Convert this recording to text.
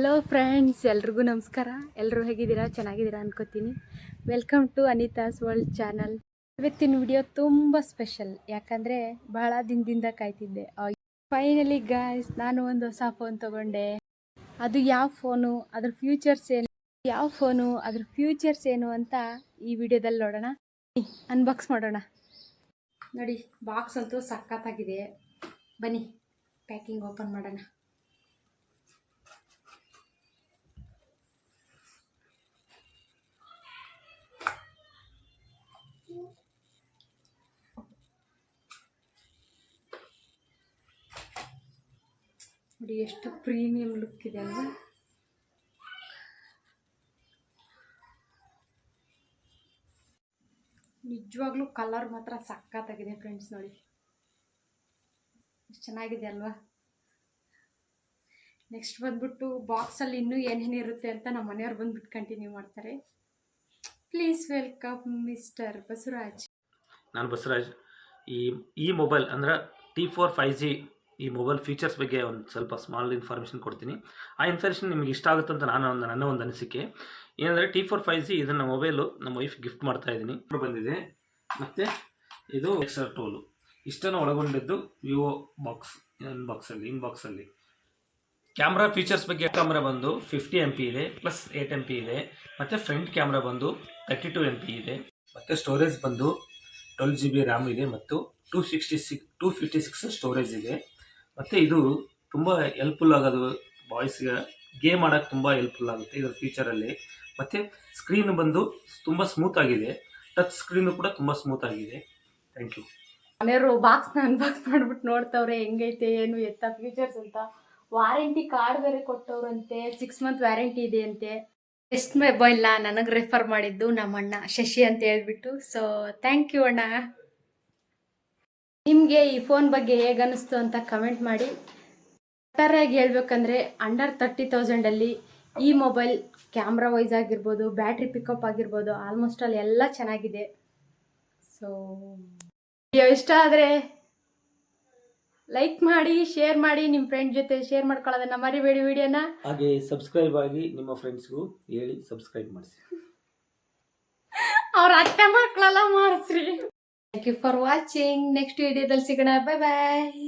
Hello friends, ಎಲ್ರಿಗೂ ನಮಸ್ಕಾರ. ಎಲ್ಲರೂ ಹೇಗಿದ್ದೀರಾ? ಚೆನ್ನಾಗಿದ್ದೀರಾ ಅನ್ಕೋತೀನಿ. Welcome to Anita's world channel. ಇವತ್ತಿನ ವಿಡಿಯೋ ತುಂಬ ಸ್ಪೆಷಲ್, ಯಾಕಂದರೆ ಬಹಳ ದಿನದಿಂದ ಕಾಯ್ತಿದ್ದೆ. ಫೈನಲಿ ಗಾಯ್ಸ್, ನಾನು ಒಂದು ಹೊಸ ಫೋನ್ ತೊಗೊಂಡೆ. ಅದು ಯಾವ ಫೋನು, ಅದ್ರ ಫ್ಯೂಚರ್ಸ್ ಏನು ಅಂತ ಈ ವಿಡಿಯೋದಲ್ಲಿ ನೋಡೋಣ. ಅನ್ಬಾಕ್ಸ್ ಮಾಡೋಣ. ನೋಡಿ, ಬಾಕ್ಸ್ ಅಂತೂ ಸಖತ್ತಾಗಿದೆ. ಬನ್ನಿ ಪ್ಯಾಕಿಂಗ್ ಓಪನ್ ಮಾಡೋಣ. ನೋಡಿ ಎಷ್ಟು ಪ್ರೀಮಿಯಂ ಲುಕ್ ಇದೆ ಅಲ್ವಾ. ನಿಜವಾಗ್ಲೂ ಕಲರ್ ಮಾತ್ರ ಸಖತ್ತಾಗಿದೆ ಫ್ರೆಂಡ್ಸ್. ನೋಡಿ ಎಷ್ಟು ಚೆನ್ನಾಗಿದೆ ಅಲ್ವಾ. ನೆಕ್ಸ್ಟ್ ಬಂದ್ಬಿಟ್ಟು ಬಾಕ್ಸಲ್ಲಿ ಇನ್ನೂ ಏನೇನಿರುತ್ತೆ ಅಂತ ನಮ್ಮ ಮನೆಯವ್ರು ಬಂದ್ಬಿಟ್ಟು ಕಂಟಿನ್ಯೂ ಮಾಡ್ತಾರೆ. Please welcome mister Basavaraj. ನಾನು ಬಸವರಾಜ್. ಈ ಮೊಬೈಲ್ ಅಂದರೆ T4 5G ಈ ಮೊಬೈಲ್ ಫೀಚರ್ಸ್ ಬಗ್ಗೆ ಒಂದು ಸ್ವಲ್ಪ ಸ್ಮಾಲ್ ಇನ್ಫಾರ್ಮೇಷನ್ ಕೊಡ್ತೀನಿ. ಆ ಇನ್ಫಾರ್ಮೇಷನ್ ನಿಮಗೆ ಇಷ್ಟ ಆಗುತ್ತೆ ಅಂತ ನನ್ನ ಒಂದು ಅನಿಸಿಕೆ ಏನಂದರೆ, T4 5G ಇದನ್ನು ಮೊಬೈಲು ನಮ್ಮ ವೈಫ್ ಗಿಫ್ಟ್ ಮಾಡ್ತಾ ಇದ್ದೀನಿ. ಬಂದಿದೆ ಮತ್ತು ಇದು ಎಕ್ಸ್ಟ್ರಾ ಟೂಲು ಇಷ್ಟನ್ನು ಒಳಗೊಂಡಿದ್ದು ವಿವೋ ಬಾಕ್ಸ್ ಇನ್ಬಾಕ್ಸಲ್ಲಿ. ಕ್ಯಾಮ್ರಾ ಫೀಚರ್ಸ್ ಬಗ್ಗೆ, ಕ್ಯಾಮ್ರಾ ಬಂದು 50 MP ಇದೆ, ಪ್ಲಸ್ 8 MP ಇದೆ. ಮತ್ತು ಫ್ರಂಟ್ ಕ್ಯಾಮ್ರಾ ಬಂದು 32 MP ಇದೆ. ಮತ್ತು ಸ್ಟೋರೇಜ್ ಬಂದು 12 GB ರ್ಯಾಮ್ ಇದೆ ಮತ್ತು 256 ಸ್ಟೋರೇಜ್ ಇದೆ. ಮತ್ತು ಇದು ತುಂಬ ಹೆಲ್ಪ್ಫುಲ್ ಆಗೋದು ಬಾಯ್ಸ್ಗೆ ಗೇಮ್ ಆಡೋಕ್ಕೆ ತುಂಬ ಹೆಲ್ಪ್ಫುಲ್ ಆಗುತ್ತೆ ಇದರ ಫೀಚರಲ್ಲಿ. ಮತ್ತು ಸ್ಕ್ರೀನ್ ಬಂದು ತುಂಬ ಸ್ಮೂತ್ ಆಗಿದೆ, ಟಚ್ ಸ್ಕ್ರೀನು ಕೂಡ ತುಂಬ ಸ್ಮೂತ್ ಆಗಿದೆ. Thank you. ಮನೆಯವರು ಬಾಕ್ಸ್ನ ಅನ್ಬಾಕ್ಸ್ ಮಾಡ್ಬಿಟ್ಟು ನೋಡ್ತವ್ರೆ ಹೆಂಗೈತೆ ಏನು ಎತ್ತ ಫೀಚರ್ಸ್ ಅಂತ. ವಾರಂಟಿ ಕಾರ್ಡ್ ಬೇರೆ ಕೊಟ್ಟವ್ರಂತೆ, 6 month ವ್ಯಾರಂಟಿ ಇದೆ ಅಂತೆ. ಬೆಸ್ಟ್ ಮೊಬೈಲ್ನ ನನಗೆ ರೆಫರ್ ಮಾಡಿದ್ದು ನಮ್ಮ ಅಣ್ಣ ಶಶಿ ಅಂತ ಹೇಳ್ಬಿಟ್ಟು. ಸೊ ಥ್ಯಾಂಕ್ ಯು ಅಣ್ಣ. ನಿಮಗೆ ಈ ಫೋನ್ ಬಗ್ಗೆ ಹೇಗೆ ಅನ್ನಿಸ್ತು ಅಂತ ಕಮೆಂಟ್ ಮಾಡಿ. ಒಟ್ಟಾರೆಯಾಗಿ ಹೇಳ್ಬೇಕಂದ್ರೆ ಅಂಡರ್ 30,000 ಈ ಮೊಬೈಲ್ ಕ್ಯಾಮ್ರಾ ವೈಸ್ ಆಗಿರ್ಬೋದು, ಬ್ಯಾಟ್ರಿ ಪಿಕಪ್ ಆಗಿರ್ಬೋದು, ಆಲ್ಮೋಸ್ಟ್ ಆಲ್ ಎಲ್ಲ ಚೆನ್ನಾಗಿದೆ. ಸೊ ವಿಡಿಯೋ ಇಷ್ಟ ಆದರೆ ಲೈಕ್ ಮಾಡಿ, ಶೇರ್ ಮಾಡಿ, ನಿಮ್ಮ ಫ್ರೆಂಡ್ ಜೊತೆ ಶೇರ್ ಮಾಡ್ಕೊಳ್ಳೋದನ್ನ ಮರಿಬೇಡಿ. ವಿಡಿಯೋನ ಹಾಗೆ ಸಬ್ಸ್ಕ್ರೈಬ್ ಆಗಿ ನಿಮ್ಮ ಫ್ರೆಂಡ್ಸ್ಗೂ ಹೇಳಿ ಸಬ್ಸ್ಕ್ರೈಬ್ ಮಾಡಿಸಿ. ಅವ್ರ ಅತ್ತೆ ಮಕ್ಕಳೆಲ್ಲ ಮಾಡಿಸ್ರಿ. Thank you for watching. Next ವಿಡಿಯೋದಲ್ಲಿ ಸಿಗೋಣ. ಬಾಯ್ ಬಾಯ್.